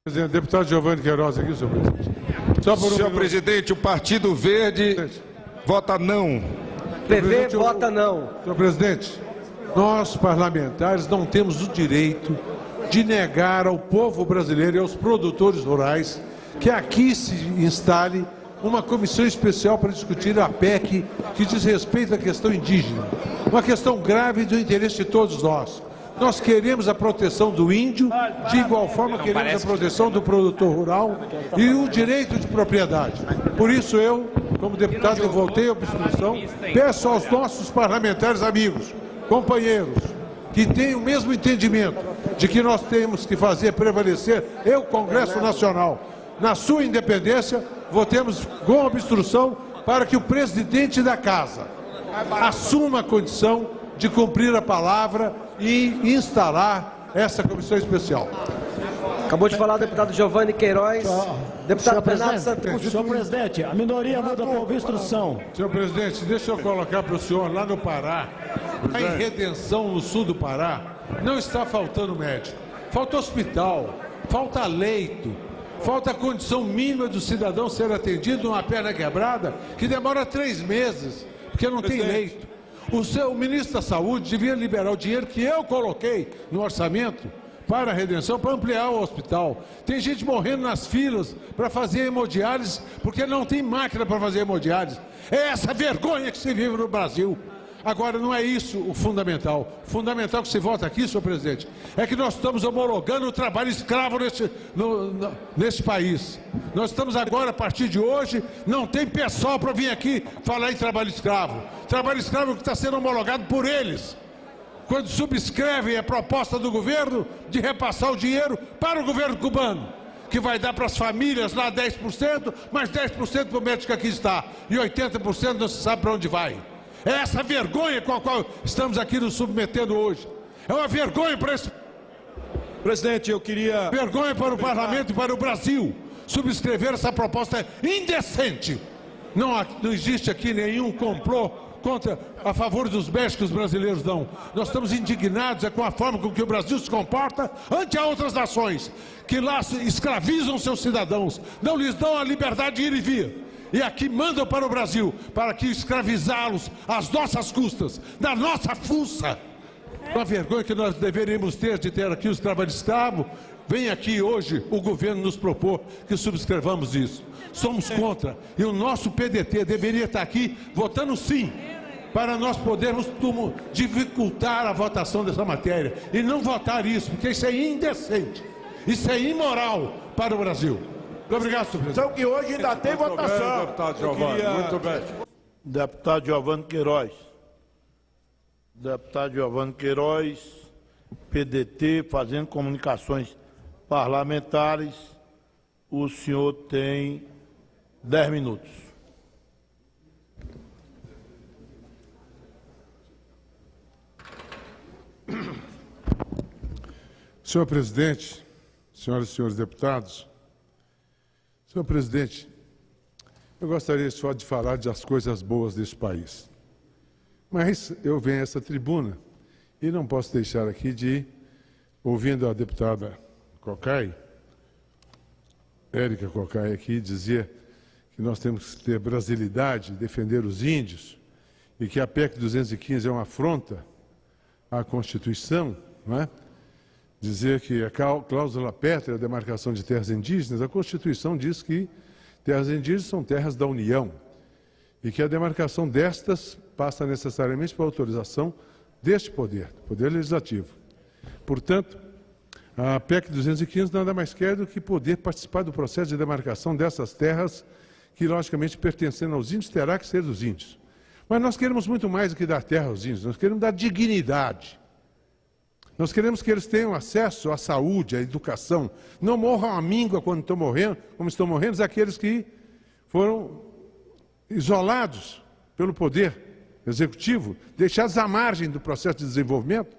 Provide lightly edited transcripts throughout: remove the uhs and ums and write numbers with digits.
Presidente, deputado Giovanni Queiroz aqui, senhor presidente. Senhor presidente, o Partido Verde vota não. PV vota não. Senhor presidente, nós parlamentares não temos o direito de negar ao povo brasileiro e aos produtores rurais que aqui se instale uma comissão especial para discutir a PEC que diz respeito à questão indígena. Uma questão grave do interesse de todos nós. Nós queremos a proteção do índio, de igual forma queremos a proteção do produtor rural e o direito de propriedade. Por isso eu, como deputado que votei a obstrução, peço aos nossos parlamentares amigos, companheiros, que tenham o mesmo entendimento de que nós temos que fazer prevalecer o Congresso Nacional. Na sua independência, votemos com obstrução para que o presidente da Casa assuma a condição de cumprir a palavra e instalar essa comissão especial. Acabou de falar o deputado Giovanni Queiroz. Deputado Bernardo Santos. Senhor presidente, a minoria muda por obstrução. Senhor presidente, deixa eu colocar para o senhor, lá no Pará, em Redenção, no sul do Pará, não está faltando médico. Falta hospital, falta leito, falta a condição mínima do cidadão ser atendido uma perna quebrada, que demora 3 meses, porque não tem leito. O ministro da Saúde devia liberar o dinheiro que eu coloquei no orçamento para a Redenção, para ampliar o hospital. Tem gente morrendo nas filas para fazer hemodiálise, porque não tem máquina para fazer hemodiálise. É essa vergonha que se vive no Brasil. Agora, não é isso o fundamental. O fundamental que se vota aqui, senhor presidente, é que nós estamos homologando o trabalho escravo nesse país. Nós estamos agora, a partir de hoje, não tem pessoal para vir aqui falar em trabalho escravo. Trabalho escravo que está sendo homologado por eles, quando subscrevem a proposta do governo de repassar o dinheiro para o governo cubano, que vai dar para as famílias lá 10%, mais 10% para o médico que aqui está, e 80% não se sabe para onde vai. É essa vergonha com a qual estamos aqui nos submetendo hoje. É uma vergonha para esse... Presidente, eu queria... Vergonha para o Parlamento e para o Brasil. Subscrever essa proposta indecente. Não existe aqui nenhum complô a favor dos médicos brasileiros, não. Nós estamos indignados com a forma com que o Brasil se comporta ante a outras nações, que lá escravizam seus cidadãos, não lhes dão a liberdade de ir e vir. E aqui mandam para o Brasil, para que escravizá-los às nossas custas, na nossa fuça. Uma vergonha que nós deveríamos ter de ter aqui os trabalhos escravos. Vem aqui hoje o governo nos propor que subscrevamos isso. Somos contra. E o nosso PDT deveria estar aqui votando sim, para nós podermos dificultar a votação dessa matéria. E não votar isso, porque isso é indecente. Isso é imoral para o Brasil. Muito obrigado, senhor presidente. São que hoje ainda tem votação. Deputado Giovanni, muito bem. Deputado Giovanni Queiroz. Deputado Giovanni Queiroz, PDT, fazendo comunicações parlamentares. O senhor tem 10 minutos. Senhor presidente, senhoras e senhores deputados, senhor presidente, eu gostaria só de falar das coisas boas deste país. Mas eu venho a essa tribuna e não posso deixar aqui de, ouvindo a deputada Cocai, Érica Cocai aqui, dizer que nós temos que ter brasilidade, defender os índios, e que a PEC 215 é uma afronta à Constituição, não é? Dizer que a cláusula pétrea, a demarcação de terras indígenas, a Constituição diz que terras indígenas são terras da União e que a demarcação destas passa necessariamente por autorização deste poder, do Poder Legislativo. Portanto, a PEC 215 nada mais quer do que poder participar do processo de demarcação dessas terras que, logicamente, pertencendo aos índios, terá que ser dos índios. Mas nós queremos muito mais do que dar terra aos índios, nós queremos dar dignidade. Nós queremos que eles tenham acesso à saúde, à educação. Não morram à míngua quando estão morrendo, como estão morrendo aqueles que foram isolados pelo poder executivo, deixados à margem do processo de desenvolvimento,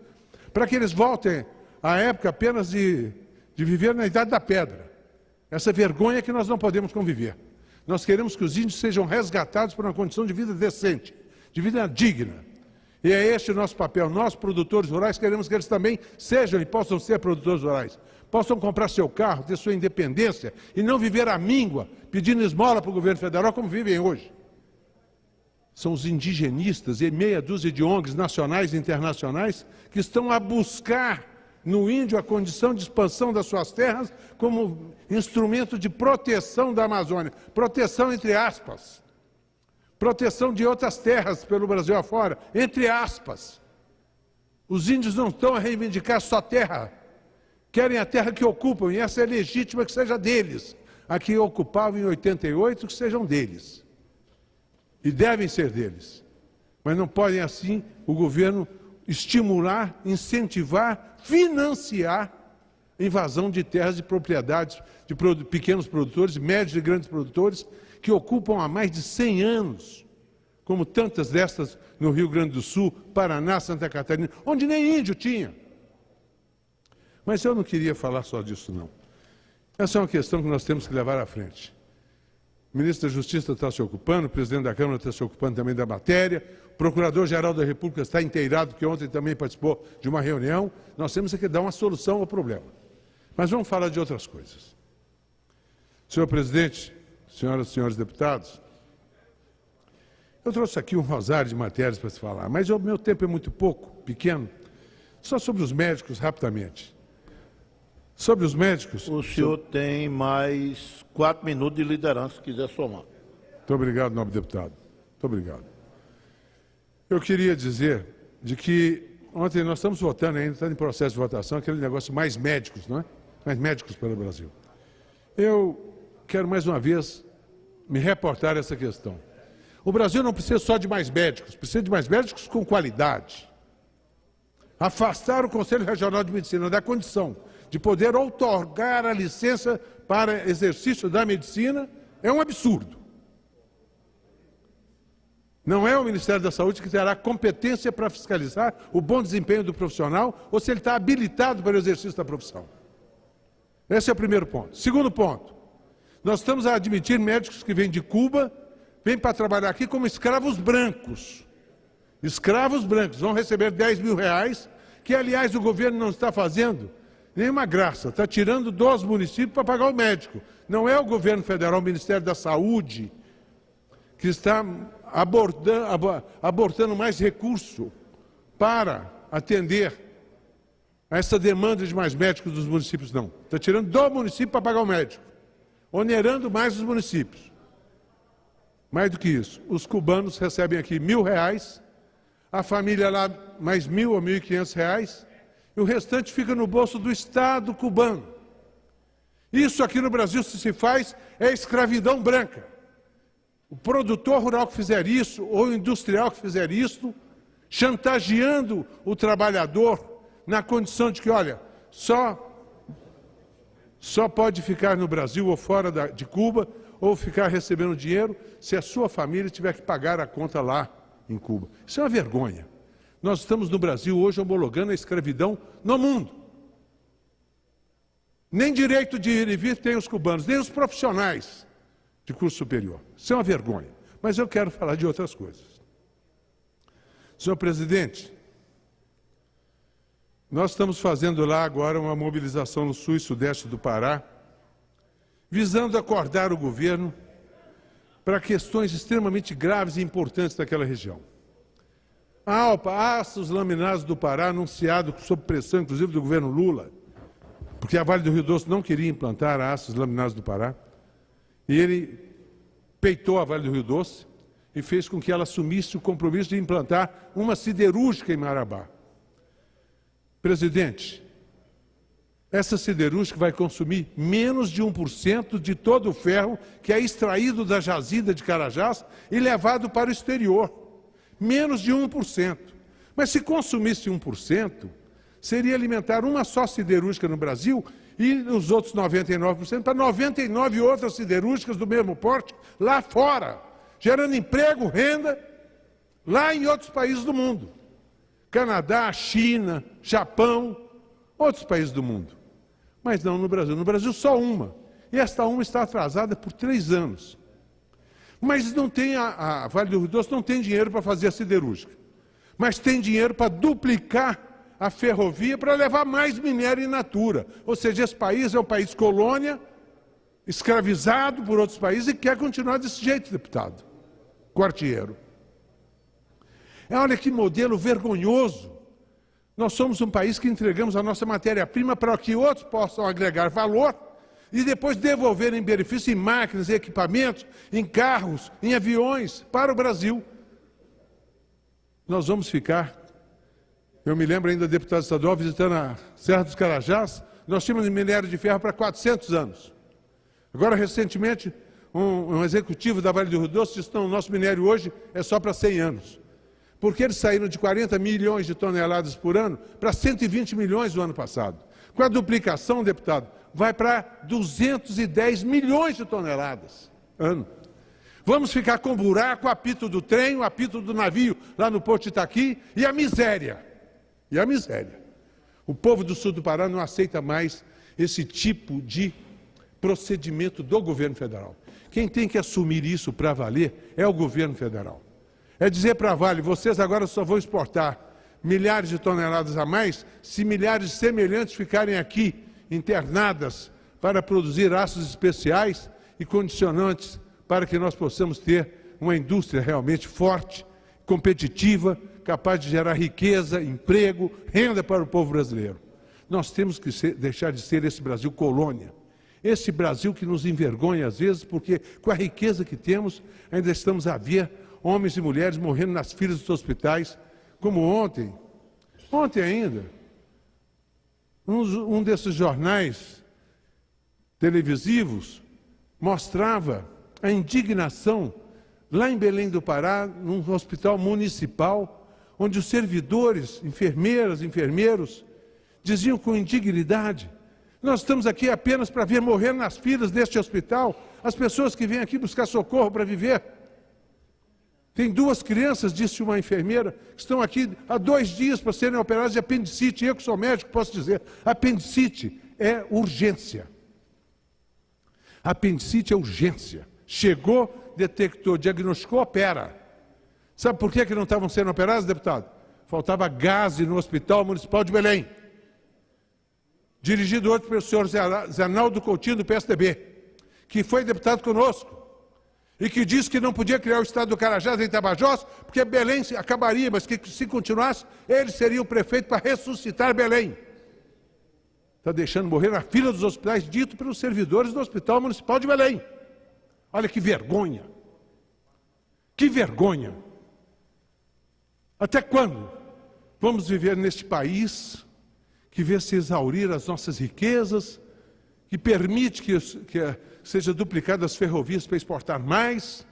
para que eles voltem à época apenas de viver na Idade da Pedra. Essa vergonha que nós não podemos conviver. Nós queremos que os índios sejam resgatados para uma condição de vida decente, de vida digna. E é este o nosso papel. Nós, produtores rurais, queremos que eles também sejam e possam ser produtores rurais. Possam comprar seu carro, ter sua independência e não viver à míngua, pedindo esmola para o governo federal, como vivem hoje. São os indigenistas e meia dúzia de ONGs nacionais e internacionais que estão a buscar no índio a condição de expansão das suas terras como instrumento de proteção da Amazônia. Proteção entre aspas. Proteção de outras terras pelo Brasil afora, entre aspas. Os índios não estão a reivindicar só terra. Querem a terra que ocupam, e essa é legítima que seja deles. A que ocupavam em 88, que sejam deles. E devem ser deles. Mas não podem, assim, o governo estimular, incentivar, financiar a invasão de terras e propriedades de pequenos produtores, médios e grandes produtores, que ocupam há mais de 100 anos, como tantas destas no Rio Grande do Sul, Paraná, Santa Catarina, onde nem índio tinha. Mas eu não queria falar só disso, não. Essa é uma questão que nós temos que levar à frente. O ministro da Justiça está se ocupando, o presidente da Câmara está se ocupando também da matéria, o procurador-geral da República está inteirado, porque ontem também participou de uma reunião. Nós temos que dar uma solução ao problema. Mas vamos falar de outras coisas. Senhor presidente, senhoras e senhores deputados, eu trouxe aqui um rosário de matérias para se falar, mas o meu tempo é muito pouco, pequeno. Só sobre os médicos, rapidamente. Sobre os médicos... O senhor tem mais 4 minutos de liderança, se quiser somar. Muito obrigado, nobre deputado. Muito obrigado. Eu queria dizer de que ontem nós estamos votando ainda, está em processo de votação, aquele negócio mais médicos, não é? Mais médicos para o Brasil. Eu quero mais uma vez me reportar essa questão. O Brasil não precisa só de mais médicos, precisa de mais médicos com qualidade. Afastar o Conselho Regional de Medicina da condição de poder outorgar a licença para exercício da medicina é um absurdo. Não é o Ministério da Saúde que terá competência para fiscalizar o bom desempenho do profissional ou se ele está habilitado para o exercício da profissão. Esse é o primeiro ponto. Segundo ponto, nós estamos a admitir médicos que vêm de Cuba, vêm para trabalhar aqui como escravos brancos. Escravos brancos vão receber 10 mil reais, que aliás o governo não está fazendo nenhuma graça, está tirando dos municípios para pagar o médico. Não é o governo federal, o Ministério da Saúde, que está abortando mais recurso para atender a essa demanda de mais médicos dos municípios, não. Está tirando do município para pagar o médico, onerando mais os municípios. Mais do que isso, os cubanos recebem aqui R$1.000, a família lá mais R$1.000 ou R$1.500, e o restante fica no bolso do Estado cubano. Isso aqui no Brasil, se faz, é escravidão branca. O produtor rural que fizer isso, ou o industrial que fizer isso, chantageando o trabalhador na condição de que, olha, só pode ficar no Brasil ou fora de Cuba, ou ficar recebendo dinheiro, se a sua família tiver que pagar a conta lá em Cuba. Isso é uma vergonha. Nós estamos no Brasil hoje homologando a escravidão no mundo. Nem direito de ir e vir tem os cubanos, nem os profissionais de curso superior. Isso é uma vergonha. Mas eu quero falar de outras coisas. Senhor presidente, nós estamos fazendo lá agora uma mobilização no sul e sudeste do Pará, visando acordar o governo para questões extremamente graves e importantes daquela região. A ALPA, Aços Laminados do Pará, anunciado sob pressão, inclusive, do governo Lula, porque a Vale do Rio Doce não queria implantar a Aços Laminados do Pará, e ele peitou a Vale do Rio Doce e fez com que ela assumisse o compromisso de implantar uma siderúrgica em Marabá. Presidente, essa siderúrgica vai consumir menos de 1% de todo o ferro que é extraído da jazida de Carajás e levado para o exterior. Menos de 1%. Mas se consumisse 1%, seria alimentar uma só siderúrgica no Brasil e os outros 99% para 99 outras siderúrgicas do mesmo porte lá fora, gerando emprego, renda, lá em outros países do mundo. Canadá, China, Japão, outros países do mundo. Mas não no Brasil. No Brasil só uma. E esta uma está atrasada por 3 anos. Mas não tem a Vale do Rio Doce não tem dinheiro para fazer a siderúrgica. mas tem dinheiro para duplicar a ferrovia para levar mais minério in natura. Ou seja, esse país é um país colônia, escravizado por outros países e quer continuar desse jeito, deputado Quartiero. Olha que modelo vergonhoso. Nós somos um país que entregamos a nossa matéria-prima para que outros possam agregar valor e depois devolver em benefício em máquinas, em equipamentos, em carros, em aviões para o Brasil. Nós vamos ficar... Eu me lembro ainda, deputado estadual, visitando a Serra dos Carajás, nós tínhamos minério de ferro para 400 anos. Agora, recentemente, um executivo da Vale do Rio Doce disse que o nosso minério hoje é só para 100 anos. Porque eles saíram de 40 milhões de toneladas por ano para 120 milhões no ano passado. Com a duplicação, deputado, vai para 210 milhões de toneladas ano. Vamos ficar com o buraco, o apito do trem, o apito do navio lá no Porto de Itaqui e a miséria. E a miséria. O povo do sul do Pará não aceita mais esse tipo de procedimento do governo federal. Quem tem que assumir isso para valer é o governo federal. É dizer para a Vale, vocês agora só vão exportar milhares de toneladas a mais se milhares semelhantes ficarem aqui internadas para produzir aços especiais e condicionantes para que nós possamos ter uma indústria realmente forte, competitiva, capaz de gerar riqueza, emprego, renda para o povo brasileiro. Nós temos que deixar de ser esse Brasil colônia. Esse Brasil que nos envergonha às vezes, porque com a riqueza que temos, ainda estamos a ver homens e mulheres morrendo nas filas dos hospitais, como ontem ainda, um desses jornais televisivos mostrava a indignação lá em Belém do Pará, num hospital municipal, onde os servidores, enfermeiras, enfermeiros, diziam com indignidade: nós estamos aqui apenas para ver morrer nas filas deste hospital as pessoas que vêm aqui buscar socorro para viver. Tem 2 crianças, disse uma enfermeira, que estão aqui há 2 dias para serem operadas de apendicite. Eu que sou médico posso dizer, apendicite é urgência. Apendicite é urgência. Chegou, detectou, diagnosticou, opera. Sabe por que não estavam sendo operados, deputado? Faltava gás no Hospital Municipal de Belém. Dirigido hoje pelo senhor Zé Naldo Coutinho, do PSDB, que foi deputado conosco, e que disse que não podia criar o estado do Carajás em Tapajós, porque Belém acabaria, mas que se continuasse, ele seria o prefeito para ressuscitar Belém. Está deixando morrer na fila dos hospitais, dito pelos servidores do Hospital Municipal de Belém. Olha que vergonha. Que vergonha. Até quando vamos viver neste país que vê se exaurir as nossas riquezas, que permite que seja duplicadas as ferrovias para exportar mais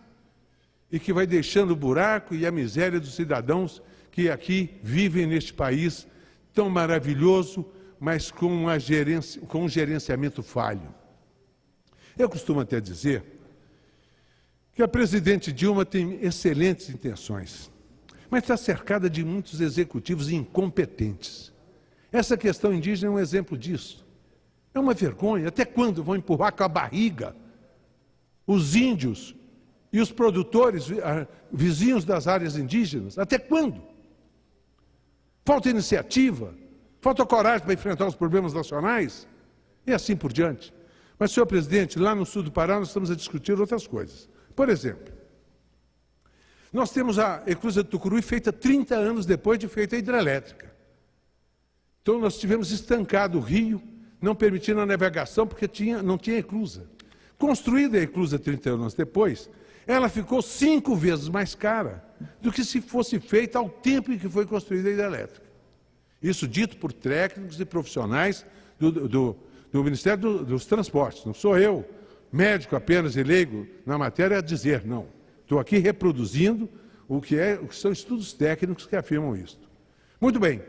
e que vai deixando o buraco e a miséria dos cidadãos que aqui vivem neste país tão maravilhoso, mas com um gerenciamento falho. Eu costumo até dizer que a presidente Dilma tem excelentes intenções, mas está cercada de muitos executivos incompetentes. Essa questão indígena é um exemplo disso. É uma vergonha. Até quando vão empurrar com a barriga os índios e os produtores vizinhos das áreas indígenas? Até quando? Falta iniciativa, falta coragem para enfrentar os problemas nacionais e assim por diante. Mas, senhor presidente, lá no sul do Pará nós estamos a discutir outras coisas. Por exemplo, nós temos a eclusa de Tucuruí feita 30 anos depois de feita a hidrelétrica. Então nós tivemos estancado o rio, não permitindo a navegação porque não tinha eclusa. Construída a eclusa 30 anos depois, ela ficou 5 vezes mais cara do que se fosse feita ao tempo em que foi construída a hidrelétrica. Isso dito por técnicos e profissionais do Ministério dos Transportes. Não sou eu, médico apenas e leigo na matéria, a dizer, não. Estou aqui reproduzindo o que são estudos técnicos que afirmam isso. Muito bem.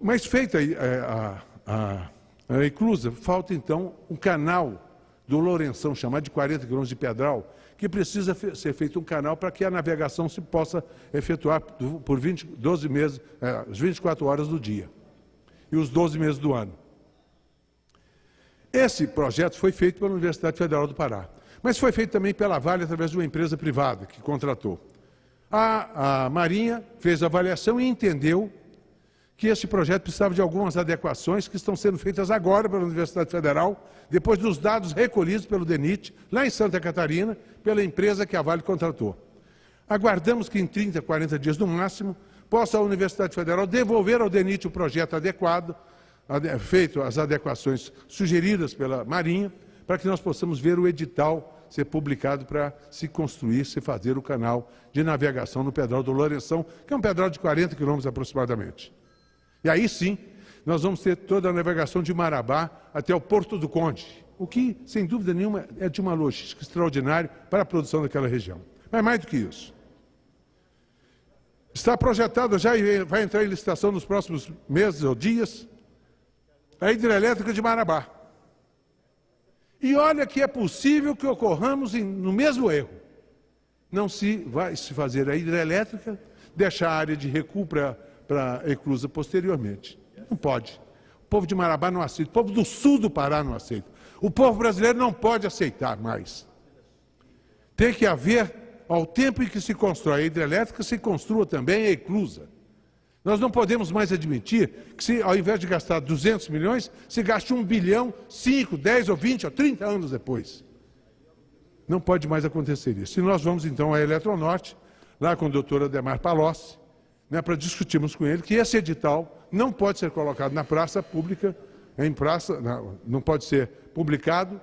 Mas feita a eclusa, falta então um canal do Lourenção, chamado de 40 quilômetros de Pedral, que precisa ser feito um canal para que a navegação se possa efetuar por 12 meses, as 24 horas do dia e os 12 meses do ano. Esse projeto foi feito pela Universidade Federal do Pará, mas foi feito também pela Vale através de uma empresa privada que contratou. A Marinha fez a avaliação e entendeu que esse projeto precisava de algumas adequações que estão sendo feitas agora pela Universidade Federal, depois dos dados recolhidos pelo DENIT, lá em Santa Catarina, pela empresa que a Vale contratou. Aguardamos que em 30, 40 dias no máximo, possa a Universidade Federal devolver ao DENIT o projeto adequado, feito as adequações sugeridas pela Marinha, para que nós possamos ver o edital ser publicado para se construir, se fazer o canal de navegação no Pedral do Lourenção, que é um pedral de 40 quilômetros aproximadamente. E aí sim, nós vamos ter toda a navegação de Marabá até o Porto do Conde, o que, sem dúvida nenhuma, é de uma logística extraordinária para a produção daquela região. Mas mais do que isso. Está projetado, já vai entrar em licitação nos próximos meses ou dias, a hidrelétrica de Marabá. E olha que é possível que ocorramos no mesmo erro. Não se vai se fazer a hidrelétrica, deixar a área de recuo para a eclusa posteriormente. Não pode. O povo de Marabá não aceita, o povo do sul do Pará não aceita. O povo brasileiro não pode aceitar mais. Tem que haver, ao tempo em que se constrói a hidrelétrica, se construa também a eclusa. Nós não podemos mais admitir que, se, ao invés de gastar 200 milhões, se gaste 1 bilhão, 5, 10 ou 20 ou 30 anos depois. Não pode mais acontecer isso. E nós vamos, então, à Eletronorte, lá com o doutor Ademar Palocci, para discutirmos com ele que esse edital não pode ser colocado na praça pública, não pode ser publicado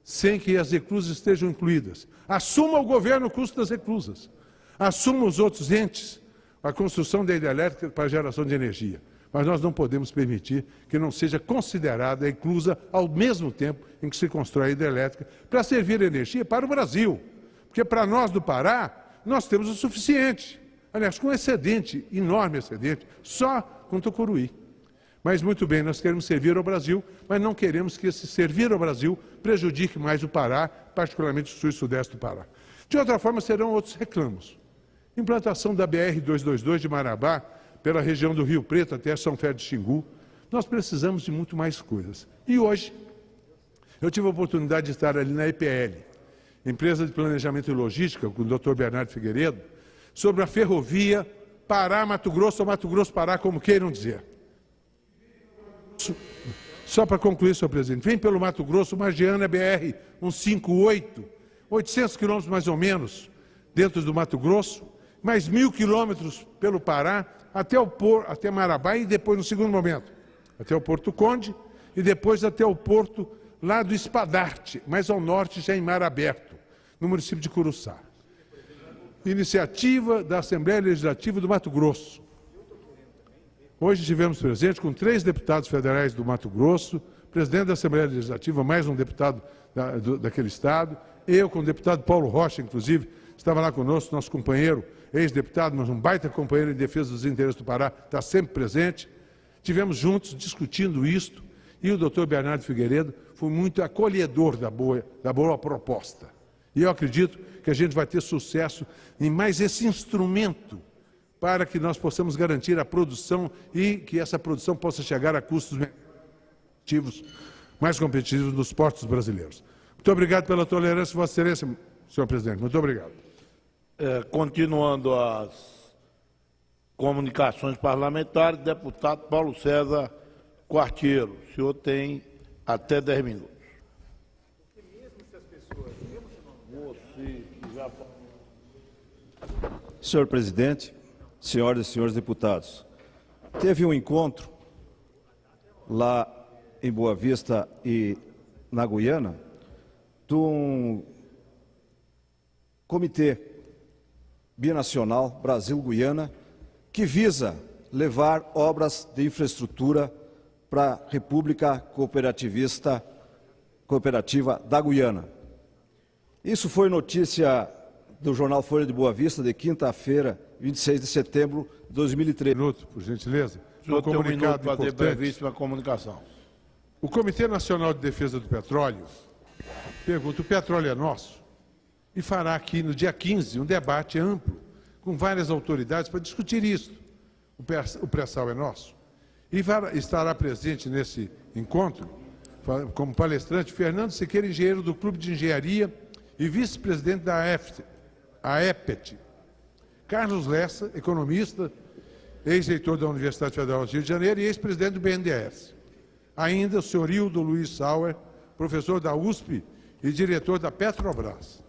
sem que as eclusas estejam incluídas. Assuma o governo o custo das eclusas. Assuma os outros entes a construção da hidrelétrica para a geração de energia. Mas nós não podemos permitir que não seja considerada a eclusa ao mesmo tempo em que se constrói a hidrelétrica para servir energia para o Brasil. Porque para nós do Pará, nós temos o suficiente. Aliás, com excedente, enorme excedente, só com Tucuruí. Mas muito bem, nós queremos servir ao Brasil, mas não queremos que esse servir ao Brasil prejudique mais o Pará, particularmente o sul e sudeste do Pará. De outra forma, serão outros reclamos. Implantação da BR-222 de Marabá, pela região do Rio Preto até São Félix de Xingu. Nós precisamos de muito mais coisas. E hoje, eu tive a oportunidade de estar ali na EPL, Empresa de Planejamento e Logística, com o Dr. Bernardo Figueiredo, sobre a ferrovia Pará-Mato Grosso ou Mato Grosso-Pará, como queiram dizer. Só para concluir, senhor presidente, vem pelo Mato Grosso, Margiana BR-158, 800 quilômetros mais ou menos, dentro do Mato Grosso, mais 1.000 quilômetros pelo Pará, até Marabá e depois, no segundo momento, até o Porto Conde e depois até o porto lá do Espadarte, mais ao norte, já em Mar Aberto, no município de Curuçá. Iniciativa da Assembleia Legislativa do Mato Grosso. Hoje estivemos presentes com 3 deputados federais do Mato Grosso, presidente da Assembleia Legislativa, mais um deputado daquele estado, eu com o deputado Paulo Rocha, inclusive, estava lá conosco, nosso companheiro, ex-deputado, mas um baita companheiro em defesa dos interesses do Pará, está sempre presente. Tivemos juntos discutindo isto e o doutor Bernardo Figueiredo foi muito acolhedor da boa proposta. E eu acredito que a gente vai ter sucesso em mais esse instrumento para que nós possamos garantir a produção e que essa produção possa chegar a custos mais competitivos nos portos brasileiros. Muito obrigado pela tolerância, Vossa Excelência, senhor presidente. Muito obrigado. Continuando as comunicações parlamentares, deputado Paulo César Quartiero. O senhor tem até 10 minutos. Senhor presidente, senhoras e senhores deputados, teve um encontro lá em Boa Vista e na Guiana de um comitê binacional Brasil-Guiana que visa levar obras de infraestrutura para a República Cooperativa da Guiana. Isso foi notícia do jornal Folha de Boa Vista de quinta-feira, 26 de setembro de 2013. Minuto, por gentileza. O senhor tem um minuto para fazer brevíssima comunicação. O Comitê Nacional de Defesa do Petróleo pergunta: o petróleo é nosso? E fará aqui no dia 15 um debate amplo com várias autoridades para discutir isso. O pré-sal é nosso? E estará presente nesse encontro, como palestrante, Fernando Siqueira, engenheiro do Clube de Engenharia e vice-presidente da AEPET, Carlos Lessa, economista, ex-reitor da Universidade Federal do Rio de Janeiro e ex-presidente do BNDES. Ainda o senhor Hildo Luiz Sauer, professor da USP e diretor da Petrobras.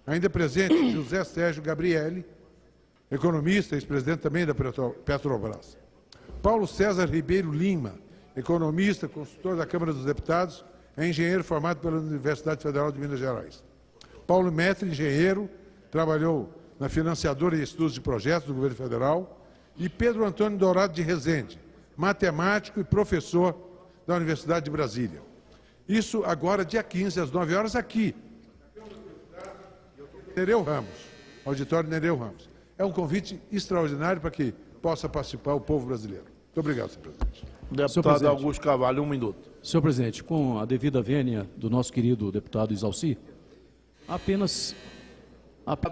Ainda presente José Sérgio Gabrielli, economista, ex-presidente também da Petrobras. Paulo César Ribeiro Lima, economista, consultor da Câmara dos Deputados, é engenheiro formado pela Universidade Federal de Minas Gerais. Paulo Metri, engenheiro, trabalhou na financiadora e estudos de projetos do governo federal. E Pedro Antônio Dourado de Rezende, matemático e professor da Universidade de Brasília. Isso agora, dia 15, às 9 horas, aqui. Nereu Ramos, auditório Nereu Ramos. É um convite extraordinário para que possa participar o povo brasileiro. Muito obrigado, senhor presidente. Deputado Augusto Carvalho, 1 minuto. Senhor presidente, com a devida vênia do nosso querido deputado Isalci, apenas...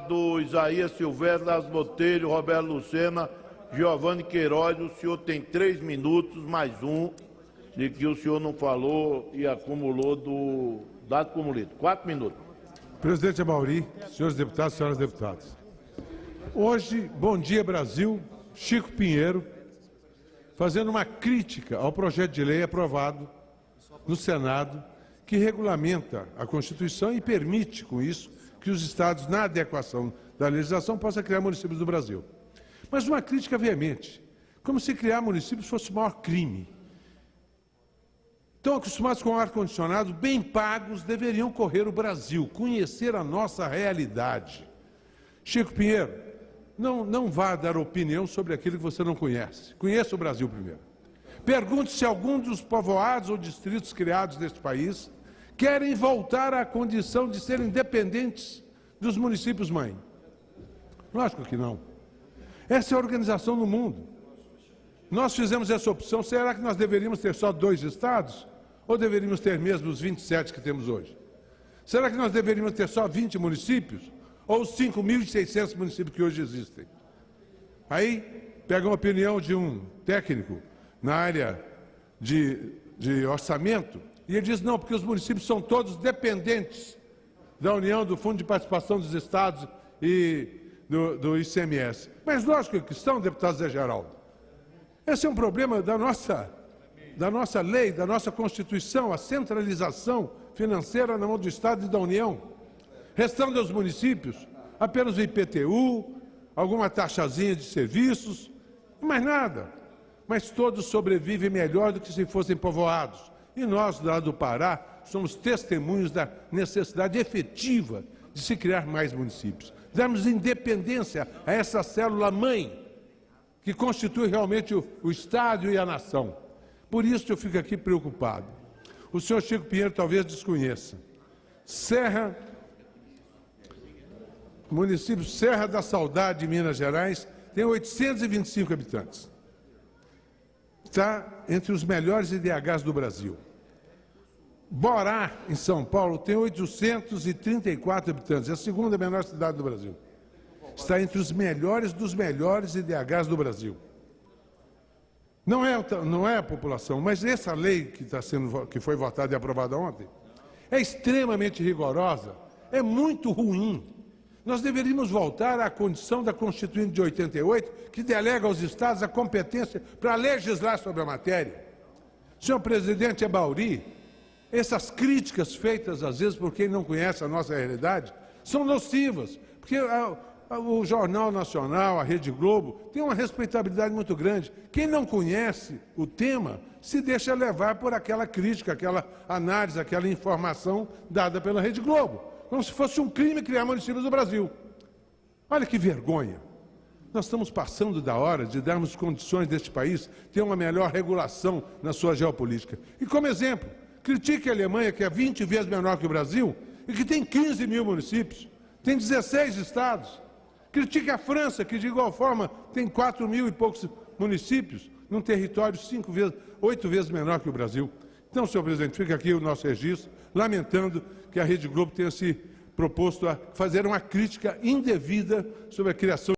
Do Isaías Silvério, Las Botelho, Roberto Lucena, Giovanni Queiroz, o senhor tem 3 minutos, mais um, de que o senhor não falou e acumulou do dado como lido. 4 minutos. Presidente Amauri, senhores deputados, senhoras deputadas. Hoje, Bom Dia Brasil, Chico Pinheiro, fazendo uma crítica ao projeto de lei aprovado no Senado, que regulamenta a Constituição e permite, com isso, que os estados, na adequação da legislação, possam criar municípios do Brasil. Mas uma crítica veemente, como se criar municípios fosse o maior crime. Estão acostumados com ar-condicionado, bem pagos, deveriam correr o Brasil, conhecer a nossa realidade. Chico Pinheiro, não vá dar opinião sobre aquilo que você não conhece. Conheça o Brasil primeiro. Pergunte se algum dos povoados ou distritos criados neste país querem voltar à condição de serem independentes dos municípios-mãe. Lógico que não. Essa é a organização no mundo. Nós fizemos essa opção. Será que nós deveríamos ter só 2 estados? Ou deveríamos ter mesmo os 27 que temos hoje? Será que nós deveríamos ter só 20 municípios? Ou os 5.600 municípios que hoje existem? Aí, pega uma opinião de um técnico na área de orçamento, e ele diz, não, porque os municípios são todos dependentes da União, do Fundo de Participação dos Estados e do ICMS. Mas lógico que estão, deputado Zé Geraldo. Esse é um problema da nossa lei, da nossa Constituição, a centralização financeira na mão do Estado e da União. Restando aos municípios apenas o IPTU, alguma taxazinha de serviços, mais nada. Mas todos sobrevivem melhor do que se fossem povoados. E nós, lá do Pará, somos testemunhos da necessidade efetiva de se criar mais municípios. Darmos independência a essa célula-mãe que constitui realmente o Estado e a nação. Por isso eu fico aqui preocupado. O senhor Chico Pinheiro talvez desconheça. Município Serra da Saudade, de Minas Gerais, tem 825 habitantes. Está entre os melhores IDHs do Brasil. Borá, em São Paulo, tem 834 habitantes, é a segunda menor cidade do Brasil. Está entre os melhores dos melhores IDHs do Brasil. Não é a população, mas essa lei que foi votada e aprovada ontem é extremamente rigorosa, é muito ruim. Nós deveríamos voltar à condição da Constituinte de 88, que delega aos estados a competência para legislar sobre a matéria. Senhor presidente Amauri, essas críticas feitas, às vezes, por quem não conhece a nossa realidade, são nocivas, porque o Jornal Nacional, a Rede Globo, tem uma respeitabilidade muito grande. Quem não conhece o tema se deixa levar por aquela crítica, aquela análise, aquela informação dada pela Rede Globo, como se fosse um crime criar municípios do Brasil. Olha que vergonha. Nós estamos passando da hora de darmos condições deste país ter uma melhor regulação na sua geopolítica. E como exemplo, critique a Alemanha, que é 20 vezes menor que o Brasil, e que tem 15 mil municípios, tem 16 estados. Critique a França, que de igual forma tem 4 mil e poucos municípios, num território 8 vezes menor que o Brasil. Então, senhor presidente, fica aqui o nosso registro, lamentando que a Rede Globo tenha se proposto a fazer uma crítica indevida sobre a criação